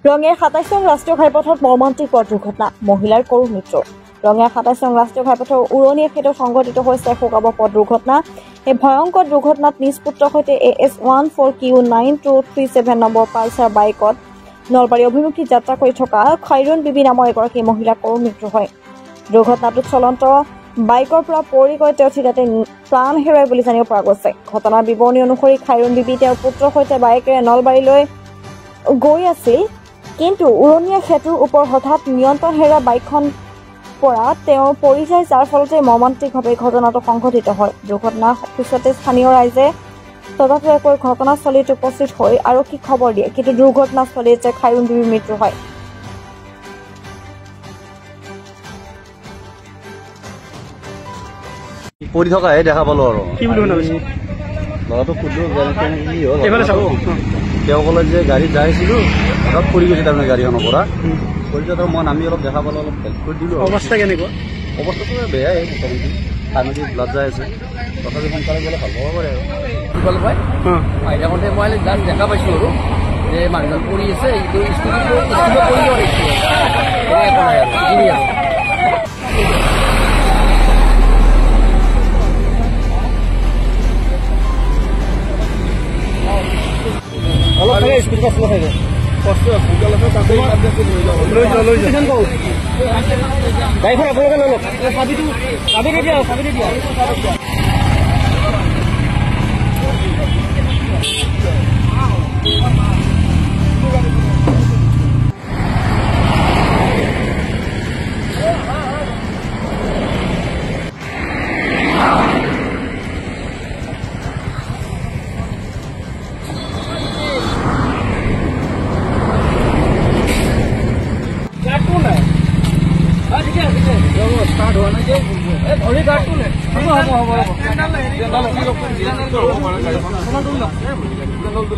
ৰঙিয়াৰ ২৭ নং ৰাষ্ট্ৰীয় ঘাইপথত মৰ্মান্তিক পথ দুৰ্ঘটনা, মহিলাৰ কৰুণ মৃত্যু। ৰঙিয়াৰ ২৭ নং ৰাষ্ট্ৰীয় ঘাইপথৰ উৰণীয়া ক্ষেত্ৰত সংঘটিত হৈছে শোকাবহ পথ দুৰ্ঘটনা। এই ভয়ংকৰ দুৰ্ঘটনাত নিজ পুত্ৰৰ সৈতে AS14Q9237 নম্বৰ পালচাৰ বাইকত নলবাৰী অভিমুখী যাত্ৰা কৰি থকা খাইৰুন বিবি নামৰ এগৰাকী মহিলাৰ কৰুণ মৃত্যু হয়। দুৰ্ঘটনাটোত চলন্ত বাইকৰ পৰা পৰি গৈ তেওঁ থিতাতে প্ৰাণ হেৰুৱায় বুলি জানিব পৰা গৈছে। ঘটনাৰ বিৱৰণী অনুসৰি খাইৰুন বিবি তেওঁৰ পুত্ৰৰ সৈতে বাইকেৰে নলবাৰীলৈ গৈ আছিল, কিন্তু উৰণীয়া সেতুৰ ওপৰত হঠাৎ নিয়ন্ত্ৰণ হেৰুৱা বাইকখন পৰা তেওঁ পৰি যায়, যাৰ ফলতে মৰ্মান্তিকভাৱে ঘটনাটো সংঘটিত হয়। দুৰ্ঘটনাৰ পিছতে স্থানীয় ৰাইজে ততাতৈয়াকৈ ঘটনাস্থলীত উপস্থিত হৈ আৰক্ষীক খবৰ দিয়ে, কিন্তু দুৰ্ঘটনাস্থলীত খাইৰুন বিবিৰ মৃত্যু হয়। পৰি থকাহে দেখা পালো আৰু ল'ৰাটো সুধো কি হ'ল, তেওঁ ক'লে যে গাড়ীত যাইছিলো, হঠাৎ পৰি গৈছে তাৰমানে গাড়ীখনৰ পৰা। পৰি যোৱাত মই নামি অলপ দেখা পালো, অলপ হেল্প কৰি দিলো। অৱস্থা কেনেকুৱা? অৱস্থাটো বেয়াই, মোটামুটি কাণদি ব্লাড যাই আছে, তথাপি সোনকালে গ'লে ভাল পাব পাৰে আৰু। আইডা মতে মই জাষ্ট দেখা পাইছো আৰু যে মানুহজন পৰি আছে, এইটো স্কুটিটো পৰি যোৱা অলপ থাকে স্কুটি কষ্ট থাকে, কষ্ট গাড়ীখন আপোনালোকে লৈ লওক, চাবিটো দিয়া। স্টাৰ্ট হোৱা নাই যে ধৰি গাড়ীটো হ'ব